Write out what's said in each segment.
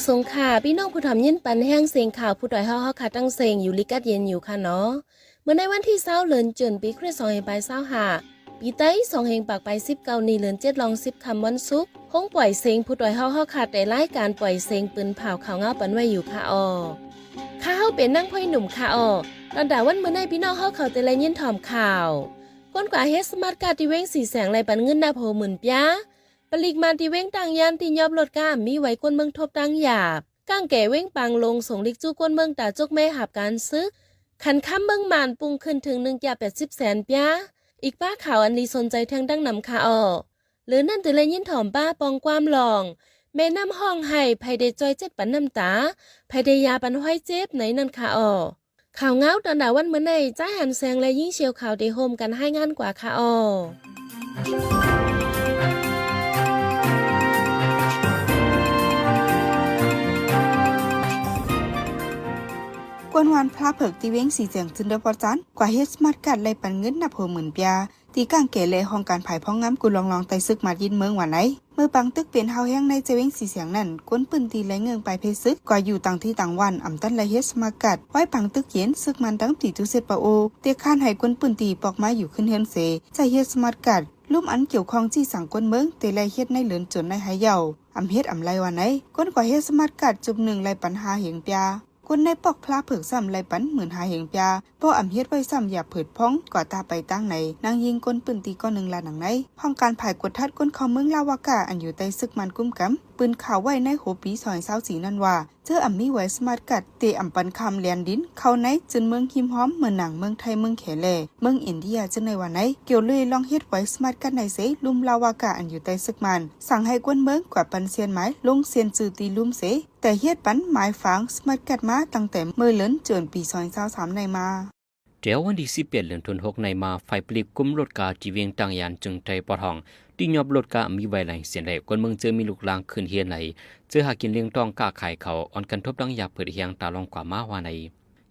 สงค่ะพี่น้องผู้ทำยินปันแห้งเสียงข่าวผู้ดอยเฮาค่ะตั้งเสียงอยู่ลิกัดเย็นอยู่ค่ะเนาะเมื่อในวันที่20เดือนจุนปีคริสต์2525ปีไต้2แห่งปากไป19นี้เดือน7ลอง10คำวันศุกร์ห้องปล่อยเสียงผู้ดอยเฮาค่ะได้รายการปล่อยเสียงปืนเผาข่าวเงาปันไว้อยู่ค่ะข้าเฮาเป็นนั่งพ่อยหนุ่มค่ะตอนดาวันเมื่อในพี่น้องเฮาเขาแต่ละยินถอมข่าวก้นกว่าเฮสมาร์ทการ์ที่เว้งสีแสงไรปันเงินนาโพหมื่นปยาปลิกมาที่เว้งต่างยานที่ยอบรถก้ามมีไว้ก้นเมืองทบตังหยาบก้างแก่เว้งปังลงส่งลิกจู้ก้นเมืองตาจกแม่หับการซึกขันค้ำเมืองมานปุงขึ้นถึง180 แสนปยาอีกป้าข่าวอันนี้สนใจทางดังนำค่ะหรือนั่นแต่ละยินถอมป้าปองความลองแม่น้ำห้องให้ไผได้จอยเจ็ดปันน้ำตาไผได้ยาปันห้อยเจ็บไหนนั่นค่ะข่าวเงาตอนดาวันเมื่อในจ้าหันแซงและยิ่งเชียวข่าวได้โฮมกันให้งานกว่าค่ะกวนวันพระเผิกตีเว้งสีเสียงจินเดอปอจันกว่าเฮสมาร์ทกัดเลยปันเงินนับหัวหมื่นปยาตีก้างเก๋เลยห้องการผายพ้องง้ำกุลองไตซึกมายินเมืองวันไหนเมื่อปังตึกเปลี่ยนเฮาแห้งในเจเว้งสีเสียงนั่นก้นปืนตีไหลเงืองไปเพซึกกว่าอยู่ต่างที่ต่างวันอ่ำตันเลยเฮสมาร์กัดไว้ปังตึกเย็นซึกมันตั้งตีตุเซตปะโอเตียข้านให้ก้นปืนตีปอกไม้อยู่ขึ้นเฮือนเสใจเฮสมาร์กัดลุ่มอันเกี่ยวข้องจี้สั่งก้นเมืองเตไลเฮ็ดในเหลือนจนในหายเยาอำเฮ็ดอำไรวันไหนก้นกว่าเฮสมาร์กัดจุบหนึ่งไรปัญหาเหงปยาคนในปอกพลาเผือกซ้ำไรปันเหมือนหาเหงปยาป้ออำเฮ็ดไว้ซ้ำอย่าเผิดพ้องก่อตาไปตั้งไหนนางยิงก้นปืนตีก้อนหนึ่งลาหนังไหนห้องการผายกดทัดก้นเขาเมืองลาวากาอันอยู่ใต้ซึกมันกุ้มกำปืนข่าวไว้ในโหปีซอย24นั่นว่าเจออำมีไว้สมาร์ทกัดเตอำปันคำเลียนดินเข้าในจนเมืองหิมหอมเหมือนหนังเมืองไทยเมืองแขแลเมืองอินเดียจนในวันไหนเกี่ยวเลยลองเฮ็ดไว้สมาร์ทกัดในเสลุ่มลาวากาอันอยู่ใต้ซึกมันสั่งให้กวนเมืองกว่าปันเซียนไม้ลงเซียนจือตีลุ่มเสแต่เฮ็ดปันหมายฝังสมาร์ทกัดมาตั้งแต่เมื่อเลินจนปี2023ในมาเดี๋ยววันที่11เดือนธันวาคมในมาไฟปลิบกุมรถกาจีเวียงต่างยานจึงใจปอทองที่ยอบรถกามีไว้ไหลเสียนไหลคนเมืองเจอมีลูกลางขึ้นเฮียนไหลเจอหากินเลี้ยงต้องกาไข่เขาอ่อนกันทบดังหยาบเปิดเฮียงตาลองกว่ามาว่าใน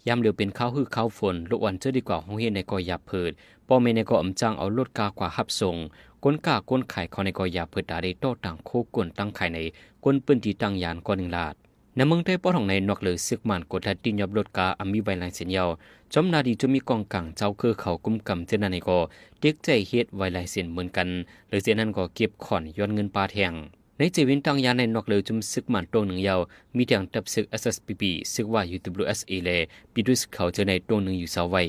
ยามเร็วเป็นข้าวหื้อข้าวฝนลูกอ่อนเจอดีกว่าห้องเฮียนในก่อหยาบเปิดป้อเมในก่ออำจังเอารถกากว่าหับส่งก้นกาก้นไข่เขาในก่อหยาบเปิดตาได้โต้ต่างโคกวนตั้งไข่ในก้นปืนตีตั้งยานก้อนหนึ่งลาดในเมืองไทยปอทองในนอกเลยซึกมันกดทัดดินยอบรถกามีไว้ไหลเสียนยาวจอมนาดีจะมีกองกังเจ้าคือเขากุมกำเจนันในก็เด็กใจเฮ็ดไว้หลายเส้นเหมือนกันหรือเส้นนั้นก็เก็บขอนย้อนเงินปลาแทงในเจวินตังยาในนอกเลยจุมซึกมันตรงหนึ่งยาวมีแทงตับซึก SSPP ซึกว่า UWSA เลยปีด้วยซึกเขาเจอในตรงหนึ่งอยู่เสาไว้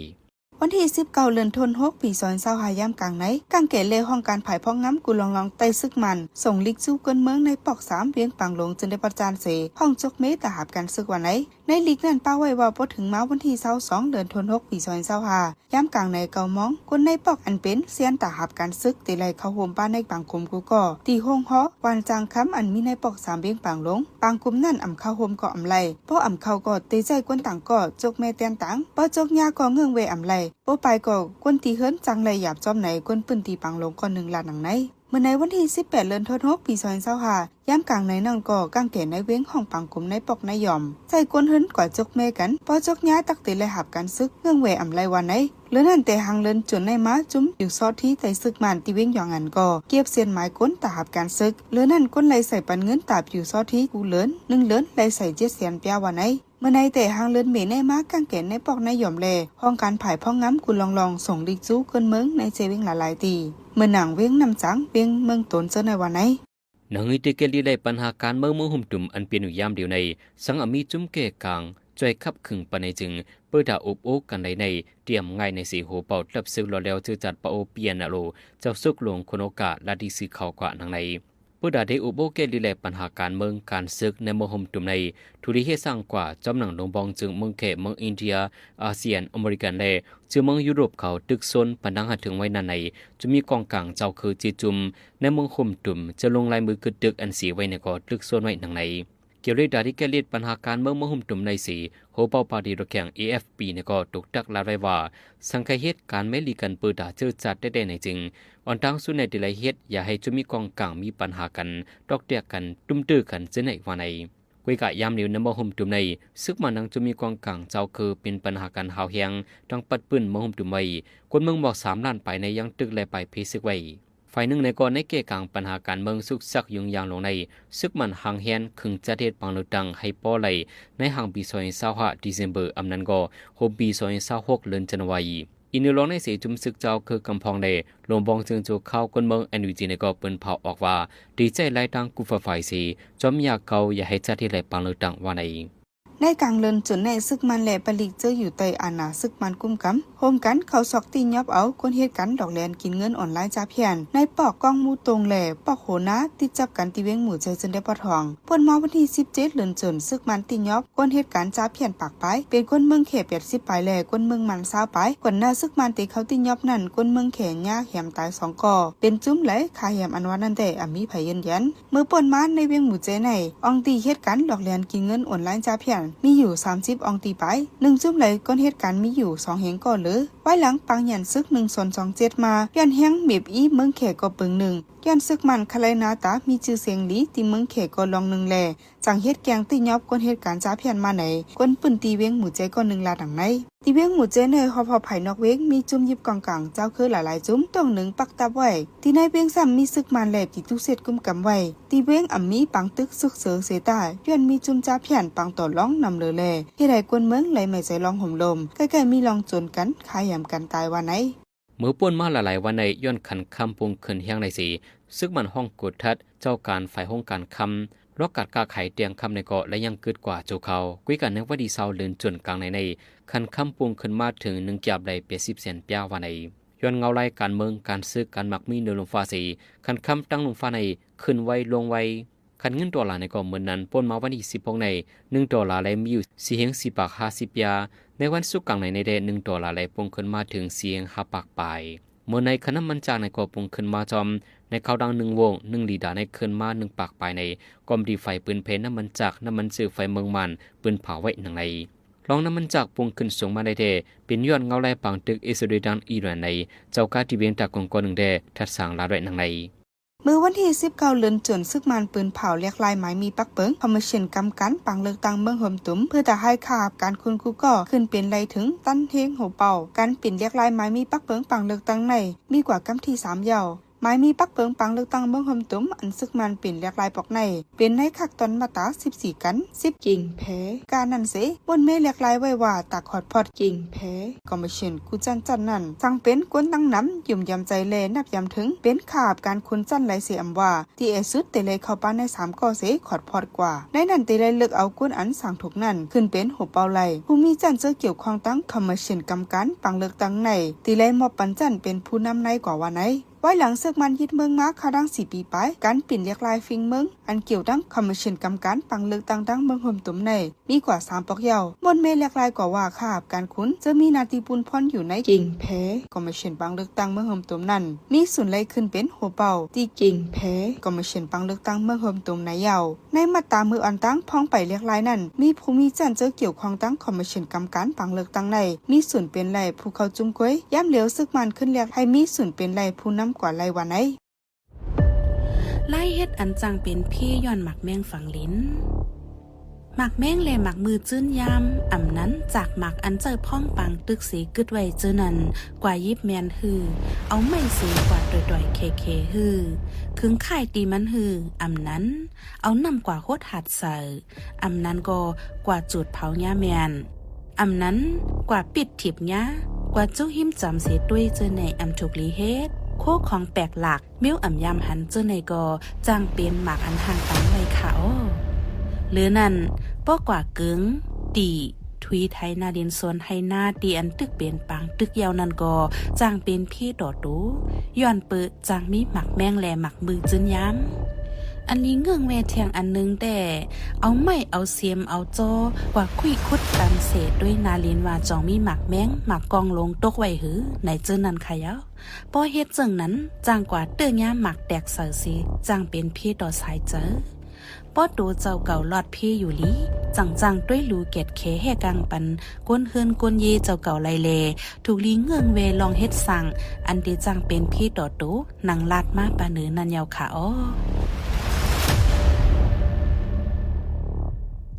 วันที่19เดือนธันวาคมปี2025ย่ำกลางไหนกางเกเลห้องการผายพ้องง้ำกุลองไตซึกมันส่งลิกสู้เกินเมืองในปอก3เวียงปังหลงจนได้ประจานเสห้องจกเมตตาหาบกันซึกวันไหนในลิกนั้นป้าไว้ว่าพอถึงมาวันที่22เดือนธันวาคมปี2025ย่ำกลางในเกามองคนในปอกอันเป็นเซียนตาหาบกันซึกเตไลเข้าโฮมป้าในปังกุมกูก่อตีห้องฮอวันจางค้ำอันมีในปอก3เวียงปังหลงปังกุมนั่นอ่ำเข้าโฮมก่ออำไลเพราะอ่ำเข้าก่อเตใจกวนต่างก่อจกเมเตียนต่างป้าจกยาก่อเงื่องเวอ่ำไลโอไปก็กวนตีเฮิรนจังเลยหยาบจอมไหนกวนปืนตีปังลงก่อนหนึ่งลาดหนังไหนเมื่อในวันที่18เดือนธันวาคมปี2025ย่ำกลางในนั่งก่อกางเกณฑ์ในเว้งห้องปังกุมในปอกในยอมใจกวนเฮิรนกว่าจกเมกันพอจกย้ายตักเตเลยหับกันซึกเงื่องเวอ่ำไลวันไหนหรือนั่นแต่หางเลินจนในม้าจุ้มอยู่ซอที่ใจซึกมันตีเว้งหยองอันก่อเก็บเสียนไม้ก้นตาหับการซึกหรือนั่นก้นไหลใส่ปันเงินตาบอยู่ซอที่กูเลิน1เลินไหลใส่7เสียนเปียวันไหนเมื่อในแต่หางเลินเมในม้ากางเกณฑ์ในปอกในยอมแลห้องการผายพ้องง้ำกุลองส่งดิกจู้เกินเมืองในเจเว้งหลายตีเมื่อหนังเว้งนำจังเว้งเมืองตนเจอในวันไหนหนังอิตเกลีได้ปัญหาการเมืองมือหุ่มตุ่มอันเป็นอยู่ยามเดียวในสังมีจุ้มเกกางจอยขับขึงปในจึงเปิดดาอบโอกกันในเตรียมง่ายในสีโหเป่าตับซึกรอแล้วจือจัดปะโอเปียนอโลเจ้าซึกหลวงคนโอกาลาดิสีเขากว่าหนังในเปิดดาได้อบโอเกลีได้ปัญหาการเมืองการซึกในมือหุ่มตุ่มในทุลีเฮสร้างกว่าจอมหนังดงบองจึงเมืองเขเมืองอินเดียอาเซียนอเมริกันและจึงเมืองยุโรปเขาตึกซนปันดังหัดถึงไว้นานในจะมีกองกลางเจ้าคือจีจุมในเมืองหุ่มตุ่มจะลงลายมือกึดตึกอันสีไว้ในกอตึกซนไว้หนังในเกี่ยวกับดาริแกลิดปัญหาการเมืองมือหุ่มตุ่มในสีโฮเปาปาดีรแข่ง AFP ในก็ตกตักลาไว้ว่าสังคเหตุการไม่ลีกันเปิดดาเจอจัดได้ในจริงอ่อนตั้งสุดในดิไลเฮ็ดอย่าให้จะมีกองกลางมีปัญหากันดอกเดียกันตุ้มตื้อกันเจในวันในกุยกะยามเหนียวน้ำมือหุ่มตุ่มในซึกมันนังจะมีกองกลางเจ้าคือเป็นปัญหาการหาวแหงดังปัดปืนมือหุ่มตุ่มไว้คนเมืองบอก3 ล้านไปในยังตึกและไปเพซึกไว้ไฟ ฝ่ายหนึ่งในก่อนในเกกลางปัญหาการเมืองสุกซักยุ่งยางลงในซึกมันหางแฮนคึงจัดเฮ็ดปังเลือกตั้งให้ป้อไหลในหางปี2025เดซเบอร์อำนั้นก็โฮปี2026เดือนจันวายีอินลองในเสจุมซึกเจ้าคือกำพองในลงบองจึงจูเข้าคนเมือง NUG ในก็เปิ้นเผาออกว่าดีใจไล่ตั้งกุฟฝ่ายสีจอมอยากเกาอย่าให้จัดที่ไหลปังเลือกตั้งว่าในในกลางเลินจนในซึกมันแหลปลิกเจออยู่ใต้อาณาซึกมันกุ้มกำโฮมกันเขาซอกตียอบเอาคนเฮ็ดกันดอกแลนกินเงินออนไลน์จ้าเพียนในปอกกองมูตรงแหลปอกโหนะติดจับกันตีเวงหมู่ใจจนได้ปอทองปนมาวันที่17เดือนจนซึกมันตียอบคนเฮ็ดกันจ้าเพียนปากไปเป็นคนเมืองเข80ปลายแหลคนเมืองมัน20ปลายก่อนหน้าซึกมันตีเขาตียอบนั่นคนเมืองแขยากแหมตาย2ก่อเป็นจุ้มไหลคาแหมอันว่านั่นแต่มีไผยืนยันเมื่อปนมาในเวงหมู่ใจในอองตีเฮ็ดกันดอกแลนกินเงินออนไลน์จ้าเพียนมีอยู่30อองตีไป1จุ่มไหลก้นเหตุการณ์มีอยู่2แห่งก่อนเลยไว้หลังปังหยันซึก1-27มาย้อนแห่งเมบอีเมืองแขกก็เปิง1ย้อนซึกมันคลายนาตามีชื่อเสียงดีที่เมืองแขกก็ลอง1แลจังเฮ็ดแกงตียอบก้นเหตุการณ์จ้าเพียนมาไหนก้นปืนตีเวงหมู่ใจก็1ลาดังในตีเวงหมู่ใจในฮอพอไผ่นอกเวงมีจุ่มยิบกองกลางเจ้าคือหลายๆจุ่มต้อง1ปักตับไว้ที่ในเวงซ้ำมีซึกมันแลบที่ทุกเสร็จกุมกำไว้ตีเวงมีปังตึกซึกเสือเสตาย้อนมีจุ่มจ้าเพียนปังต่อร้องนำเลยแลที่ใดกวนเมืองไหลไม่ใจลองห่มลมใกล้ๆมีลองจนกันขายยำกันตายวันไหนเมื่อป่วนมาหลายๆวันในย้อนขันคำปรุงขึ้นเฮียงในสีซึกมันห้องกดทัดเจ้าการฝ่ายห้องการคำรอกกัดกาไข่เตียงคำในเกาะและยังกึดกว่าโจเขาคุยกันในวันดีเศร้าเลือนจนกลางในขันคำปรุงขึ้นมาถึง1จับได้80เซนเปียวันในย้อนเงาไล่การเมืองการซึกการหมักมีเนื้อลงฟ้าสีขันคำตั้งลงฟ้าในขึ้นไวลงไวคันเงินดอลลาร์ในก็เหมือนนั้นป่นมาวันที่16ใน1ดอลลาร์และมีอยู่4.4 บาท50ยาในวันศุกร์กลางในได้1ดอลลาร์และปงขึ้นมาถึง4.5 บาทปลายเมื่อในคณะมันจากในก็ปงขึ้นมาจอมในเขาดัง1วง1ลีดาในขึ้นมา1ปากปลายในกอมดีไฟปืนเพนน้ำมันจากน้ำมันจือไฟเมืองมันปืนเผาไว้หนังในลองน้ำมันจากปงขึ้นสูงมาได้เดเป็นย้อนเงาไล่ปังตึกอิสราเอลอิหร่านในเจ้ากาที่เวียงตะกงก1เดทัดสางลาด้วยหนังในเมื่อวันที่19เดือนจนซึกมันปืนเผาเรียกลายหมายมีปักเปิงคอมมิชชั่นกำกันปังเลือกตั้งเมืองหมตุ้มเพื่อจะให้ข่าวการคุณกูก็ขึ้นเป็นไรถึงตั้นเทงหัวเป่าการปิ่นเรียกลายหมายมีปักเปิงปังเลือกตั้งในมีกว่ากำที่3ยาวหมายมีปักเปิงปังเลือกตั้งเมืองหมตุ้มอันซึกมันปิ่นเรียกลายปอกในเป็นในคักตอนมาตา14กัน10กิ่งแพ้การนั่นเสบนเมเรียกลายไว้ว่าตากขอดพอดกิ่งแพ้คอมมิชชั่นกูจันนั่นสั่งเป็นกวนตั้งน้ำยุ่มยำใจแลนับยำถึงเป็นขาบการคุณจันไหลเสียอำว่าที่เอสุดเตเลยเข้าป้านใน3ก่อเสขอดพอดกว่าในนั้นเตเลยเลือกเอากวนอันสั่งถูกนั่นขึ้นเป็นหัวเปาไหลผู้มีจันเจอเกี่ยวข้องตั้งคอมมิชชั่นกำกันปังเลือกตั้งในตีเลยมอบปันจันเป็นผู้นำในกว่าวันไหนไว้หลังซึกมันยึดเมืองมาคาดัง4ปีไปการปิ่นเรียกลายฟิงเมืองอันเกี่ยวดังคอมมิชชั่นกำการปังเลือกตั้งดังเมืองห่มตุ้มในมีกว่า3ปอกเยาวบนเมเรียกลายกว่าว่าคาบการคุ้นจะมีนาทีปุนพรอยู่ในกิ่งแพ้คอมมิชชั่นปังเลือกตั้งเมืองห่มตุ้มนั้นมีส่วนไหลขึ้นเป็นหัวเป่าตีกิ่งแพ้คอมมิชชั่นปังเลือกตั้งเมืองห่มตุ้มในยาวในมาตรามืออันตั้งพ้องไปเรียกลายนั้นมีภูมิจันเจอเกี่ยวข้องตั้งคอมมิชชั่นกำการปังเลือกตั้งในมีส่วนเป็นไหลผู้เขาจุ้มก้อยย่ำเหลียวซึกมันขึ้นเรียกให้มีส่วนเป็นไหลผู้นำกว่าไหลวันไหนไล่เฮ็ดอันจังเป็นพี่ย้อนหมักแมงฝังลิ้นหมักแมงและหมักมือจื้นยามอ่ำนั้นจากหมักอันเจอพ่องปังตึกสีกึดไว้เจอนั้นกว่ายิบแมนฮือเอาไม่สีกว่าดอยๆเคฮือคึงข่ายตีมันฮืออ่ำนั้นเอานำกว่าโคตรหัดใส่อ่ำนั้นก็กว่าจุดเผาหญ้าแมนอ่ำนั้นกว่าปิดถิบหญ้ากว่าเจ้าหิมจำเสียด้วยเจอในอ่ำถูกลีเฮ็ดโคของแปลกหลักมิ้วอ่ำยำหันเจอในก็จางเป็นหมากอันห่างตังไว้เขาหรือนั่นป้อกว่ากึ๋งตีทุยไทยนาดินส่วนไทยนาตีอันตึกเป็นปังตึกยาวนั่นก็จางเป็นพี่ดอดูย้อนเปิดจางมีหมักแมงแลหมักมือจื้นย้ำอันนี้เงื่องแวเทียงอันนึงแต่เอาไม่เอาเสียมเอาจอกว่าคุยคุดตันเศษด้วยนาลินว่าจองมีหมักแมงหมักกองลงตกไว้หือในเจอนั่นขยะป้อเฮ็ดจังนั้นจางกว่าเตื้อย่าหมักแตกเสือสีจางเป็นพี่ดอสายเจอป้อดูเจ้าเก่าลอดพี่อยู่ลีจังด้วยรูเกตเคแห่กังปันก้นเฮือนก้นเยเจ้าเก่าไลเลถูกลีเงื่องเวลองเฮ็ดสั่งอันเดจังเป็นพี่ดอโตนางลาดมาปาเนือนันยาวขาอ้อ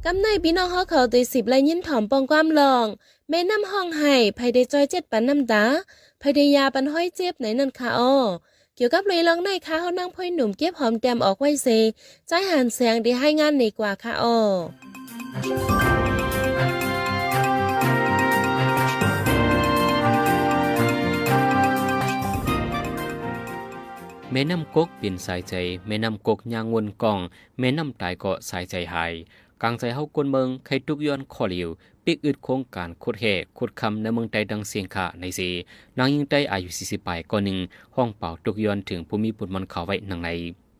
กำในพี่น้องเขาเขาตี10ไล่ยินถ่อมปองความลองแม่น้ำห้องไห้ไผได้จอย7ปันน้ำตาไผได้ยาปันห้อยเจ็บไหนนั่นค่ะอ้อ เกี่ยวกับเลยลองในค่ะเขานั่งพ่อยหนุ่มเก็บหอมแดมออกไว้เซใจหันแสงได้ให้งานในกว่าค่ะอ้อแม่น้ำกกเป็นสายใจแม่น้ำกกยางวนกองแม่น้ำตายก็สายใจหายกลางใจเฮากวนเมืองใครทุกย้อนข้อเหลียวปิกอึดโครงการขุดแห่ขุดคำในเมืองใดดังเสียงขาในสีนางยิงใต้อายุ40 ปีก่อนหนึ่งห้องเป่าทุกย้อนถึงภูมิปุนมันเขาไว้หนังใน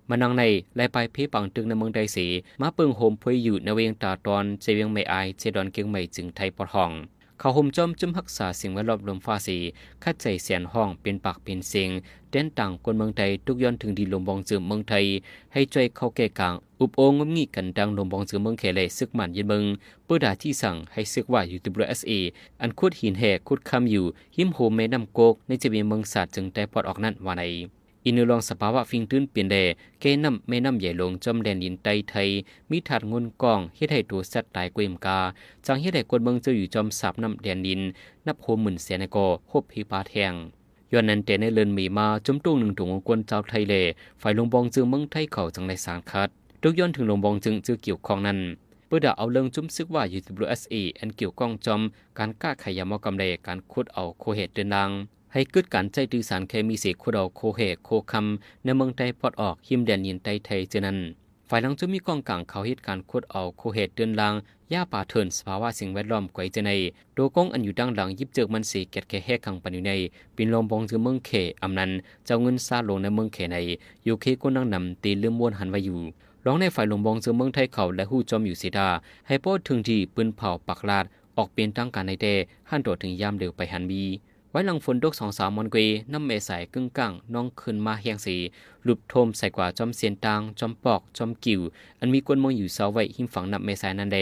มานังในไล่ไปเพปังตึงในเมืองใดสีมาเปิงโฮมพวยอยู่ในเวียงตาตอนเจเวียงไม่อายเจดอนเกียงไม่จึงไทยปอดห้องเขาห่มจอมจุ่มรักษาสิ่งแวดล้อมลมฟ้าสีคัดใจเสียนห้องเป็นปากเป็นเสียงเต้นต่างคนเมืองไทยทุกย้อนถึงดีลมบองจืมเมืองไทยให้ช่วยเข้าแก่กลางอุบโองงงี้กันดังลมบองจืมเมืองเขเลซึกหมันยืนเมืองเปิดดาที่สั่งให้ซึกว่าอยู่ WSA อันคุดหินแหกคุดคำอยู่หิมโฮมแม่น้ำโกกในจะมีเมืองศาสตร์จึงได้ปลดออกนั้นว่าในอินลองสภาวะฟิงตื้นเปลี่ยนแดแก่น้ำแม่น้ำใหญ่ลงจอมแดนดินไตไทยมีถาดงุนกองเฮ็ดให้ตัวสัตว์ตายกวยมกาจังเฮ็ดให้คนเมืองเจออยู่จอมสับน้ำแดนดินนับโฮมหมื่นแสนกอฮบพิปาแทงย้อนนั้นแต่ในเลินมีมาจุ่มตุ้งหนึ่งถุงกวนเจ้าไทยเลฝ่ายลงบองจึงเมืองไทยเขาจังในสารคัดทุกย้อนถึงลงบองจึงเจอเกี่ยวข้องนั้นเพื่อด่าเอาเรื่องจุ่มซึกว่าอยู่ WSA อันเกี่ยวข้องจอมการก้าขยามอกำเลการขุดเอาโคเหตุเดินดังให้เกิดการใจตือสารเคมีเสกขุดเอาโคเหตุโคคำในเมืองไทยปลดออกหิมแดนยินไตไทยเจนั้นฝ่ายหลังจะมีกองกลางเขาเหตุการขุดเอาโคเหตุเดินดังย่าป่าเถินสภาวะสิ่งแวดล้อมไกวเจในโดกงอันอยู่ดังหลังยิบเจอมันสีเกตแค่แหกขังปันอยู่ในปินลมบองจือเมืองเขอำนั้นเจ้าเงินซาลงในเมืองเขในอยู่เคก้นนั่งนำตีเลื่อมม้วนหันไว้อยู่ร้องในฝ่ายลมบองจือเมืองไทยเขาและหู้จอมอยู่เสียดาให้ป้อถึงที่ปืนเผาปักลาดออกเป็นทางการในแต่หันตัวถึงยามเร็วไปหันบีไว้หลังฝนตก2-3 วันเกยน้ำเมสายกึ่งกลางน้องขึ้นมาแหงสีหลุบโทมใส่กว่าจอมเสียนตางจอมปอกจอมกิ่วอันมีกวนมองอยู่เสาไว้หิมฝังน้ำเมสายนันเด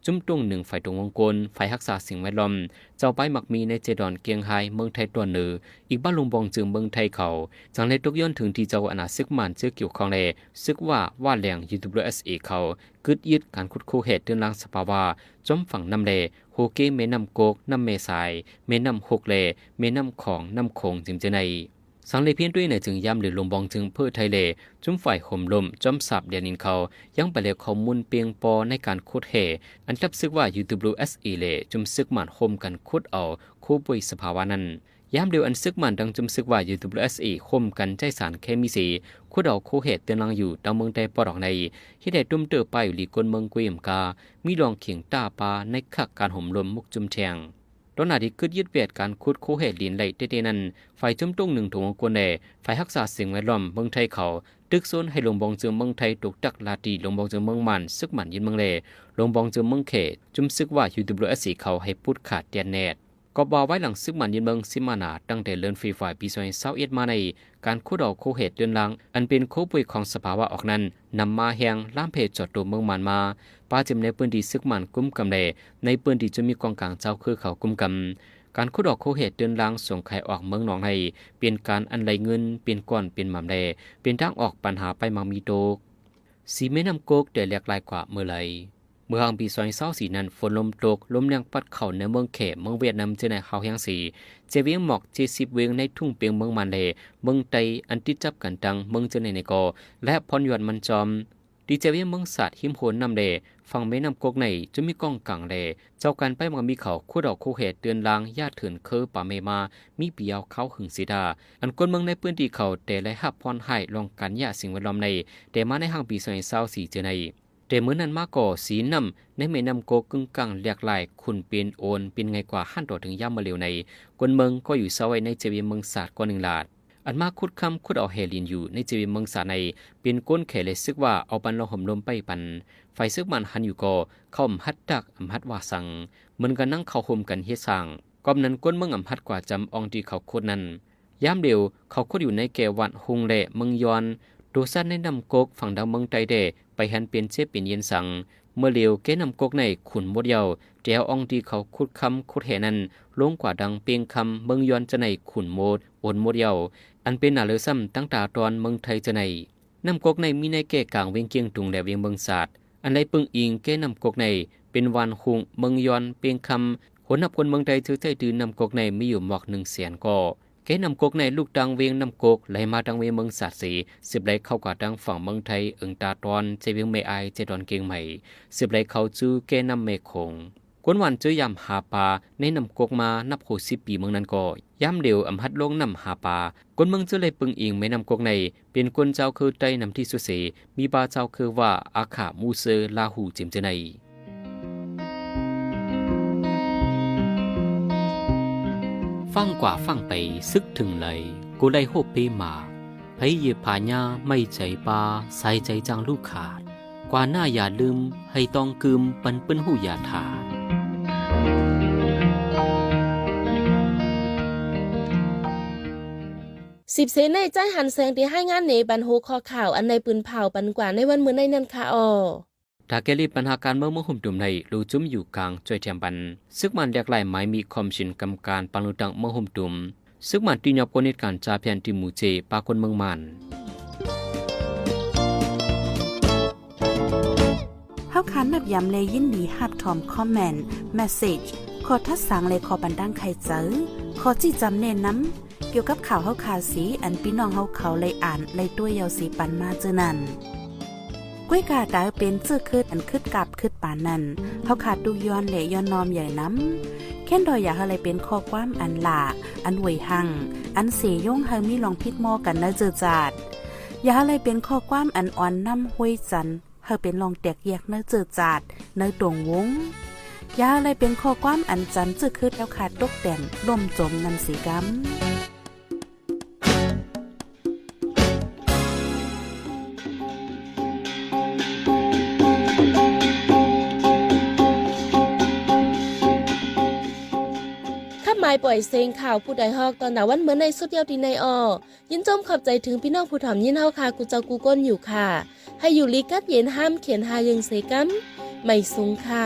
จุ่มตุ้งหนึ่งฝ่ายตรงวงกลฝ่ายรักษาสิ่งแวดล้อมเจ้าไปหมักมีในเจดอนเกียงไฮเมืองไทยตัวเหนืออีกบ้านลุงบองจึงเมืองไทยเขาจังเลยตกย้อนถึงที่เจ้าอนาซึกมันเชื่อเกี่ยวข้องเลยซึกว่าแหลง UWSA เขากึดยึดการขุดคูเหตุเดินลังสภาวะจอมฝั่งน้ำเลโฮเกเมน้ำโกกน้ำเมสายเมน้ำหกเลเมน้ำของน้ำคงจึงจะในสังเลเพียนด้วยในจึงย้ำหรือลมบองจึงเพื่อไทยเลจุ่มฝ่ายห่มลมจอมสับเดียนินเขายังไปเลี้ยข้อมูลเปียงปอในการขุดเหอันทับซึกว่า UWSA เลจุ่มซึกมันห่มกันขุดเอาคู่ปุยสภาวะนั้นย้ำเดียวอันซึกมันดังจุ่มซึกว่า UWSA ห่มกันใจสารเคมีสีขุดเอาคู่เหตุเตือนลังอยู่ดังเมืองใดปอดอกในที่ได้ตุ้มเตอไปอยู่ลีกนเมืองกุยมกามีลองเขียงตาปาในขักการห่มลมมุกจุ่มแทงตอนนาที่กึดยึดเวียดการขุดคู่เหตุลินไหลเตนั้นฝ่ายจุ่มตุ้งหนึ่งถุงกวนแดฝ่ายรักษาสิ่งแวดล้อมเมืองไทยเขาตึกโซนให้ลงบองเจือเมืองไทยถูกตักลาตีลงบองเจือเมืองมันซึกมันยินเมืองเลลงบองเจือเมืองเขตจุ่มซึกว่า UWSA เขาให้พูดขาดเตียนแนดก็บอกไว้หลังซึกมันยินเมืองซิมานาตั้งแต่เลื่อนฟรีฝ่ายปี2021มาในการขุดเอาคู่เหตุเดินลังอันเป็นคู่ปุยของสภาวะออกนั้นนำมาแหงล้ามเพจจอดตัวเมืองมันมาป้าจิมในปืนดีซึกมันกุ้มกำเลในปืนดีจะมีกองกลางเจ้าคือเขากุ้มกำการขุดออกโคเหตุเดินลังส่งไข่ออกเมืองหนองให้เปลี่ยนการอันไหลเงินเปลี่ยนก้อนเปลี่ยนหม่ำแลเปลี่ยนทางออกปัญหาไปมังมีโตกสีแม่น้ำโกกได้เรียกลายกว่าเมื่อไรเมื่อหางปี2024นั้นฝนลมตกลมแรงปัดเข่าในเมืองเขเมืองเวียดนามเจอในเขาแห่งสีเจเวียงหมอก70เวียงในทุ่งเปียงเมืองมันเลเมืองไตอันติดจับกันตังเมืองเจอในกอและพรยวนมันจอมดีเจเวียงเมืองสัตว์หิมโหนนำเลฝั่งแม่น้ำโกกในจะมีกองกลางเลเจ้ากันไปมันมีเขาคู่ดอกคู่เหตุเดือนลางญาติเถื่อนเคอป่าเมมามีเปียวเขาหึงสีดาอันคนเมืองในพื้นที่เขาแต่และหับพรให้ลองกันยาสิ่งแวดล้อมในแต่มาในห้างปี2024เจอในแต่เมื่อนั้นมาก่อสีน้ำในแม่น้ำโกกึ่งกลางเรียกลายคุณเปลี่ยนโอนเป็นไงกว่าขั้นต่อถึงย่ำมาเร็วในคนเมืองก็อยู่เศร้าไว้ในเจวีเมืองศาสตร์กว่า1 ลาดอันมาคุดคำคุดเอาเฮลินอยู่ในเจวีเมืองศาสตร์ในเป็นก้นเขเลยซึกว่าเอาปันเราห่มลมไปปันไฟซึกมันหันอยู่ก่อเข้าอำฮัดดักอำฮัดว่าสังเหมือนกันนั่งเข้าห่มกันเฮ็ดสั่งก้มนั้นก้นเมืองอำฮัดกว่าจำองที่เขาโคดนั้นย่ำเดียวเขาโคดอยู่ในแก่วันฮุงเละเมืองยอนดูสั้นในน้ำโกกฝั่งดาวเมืองไตเดไปหันเปลี่ยนเชฟเป็นเย็นสังเมื่อเลียวแก่นำกกในขุนมดเยาแจวอองที่เขาขุดคำขุดแห่นั้นลงกว่าดังเปียงคำเมืองยอนจะในขุนโมดโอนมดเยาอันเป็นนาเลซ้ำตั้งตาตอนเมืองไทยจะในน้ำกกในมีในแก่กลางเวียงเกียงตุงและเวียงเมืองศาสตร์อันใดปึงอิงแก่นำกกในเป็นวันคุงเมืองยอนเปียงคำหนนับคนเมืองไทยถือใจดืนนำกกในมีอยู่หมอก100,000ก่อแ กนำกกในลูกดังเวียงนำกกไหลมาดังเวียงเมืองสาดสีสืบไหลเข้ากว่าดังฝั่งเมืองไทยเอิงตาตอนเจเวียงเมไอเจดอนเกียงใหม่สืบไหลเข้าจูแกนำเมคงกวนวันเจอยามหาปลาในนำกกมานับ60 ปีเมืองนั้นก็ย่ำเดียวอำหัดลงนำหาปลากวนเมืองเจเลยปึงอิงไม่นำกกในเป็นกวนเจ้าคือใต้นำที่สุเสมีบาเจ้าคือว่าอาขามูเซอลาหูจิมเจไนฟังกว่าฟังไปซึกถึงเลยกูได้โฮเปมาไผเยผาญาไม่ใจปาใส่ใจจังลูกขาดกว่าหน้าอย่าลืมให้ต้องกึมปันเปิ้นหูอย่าถาดสิบเสนในใจหันแสงที่ให้งานเนบันโฮคอข่าวอันในปืนเผาปันกว่าในวันมื้อในนั้นค่ะออถ้าแกลีปัญหาการเมืองมุ่งหุ่มตุ่มในรูจุ้มอยู่กลางจ่วยเทียมบันซึกมันเรียกหลายหมายมีคอมชินกำการปังลุดังเมืองหุ่มตุ่มซึกมันตีนยอบกนิดการจ่าเพียนติมูเจปาคนเมืองมันเฮาคันนับยำเลยยินดีฮับทอมคอมเมนต์เมสเซจขอทัดสังเลยขอบันดังใครเจอขอจี้จำเน้นน้ำเกี่ยวกับข่าวเฮาคาสีอันพี่น้องเฮาเขาเลยอ่านเลยตัวยาวสีปันมาเจอนั่นก้วยกาดาเป็นเสื้อคืดอันคืดกับคืดปานนั้นเฮาขาดดูย้อนเหลย้อนนอมใหญ่น้ำแค่นดอยอยากอะไรเป็นข้อความอันหลาอันหวยหังอันเสยย่งเฮามีลองพิดมอกันนะเจอจาดอย่าอะไรเป็นข้อความอันอ่อนน้ำห้วยจันเฮาเป็นลองแตกแยกเนื้อเจอจาดเนื้อตรงวงอย่าอะไรเป็นข้อความอันจันเจอคืดแล้วขาดตกแต่นล่มจมนันสีกำหมายปล่อยเซงข่าวผู้ใดฮอกตอนหนาวันเหมือนในสุดเดียวดีในอยินจมขอบใจถึงพี่น้องผู้ถ่อมยินเฮาค่ะกูเจ้ากูก้นอยู่ค่ะให้อยู่ลีกัดเย็นห้ามเขียนหายังเสกัมไม่สูงค่ะ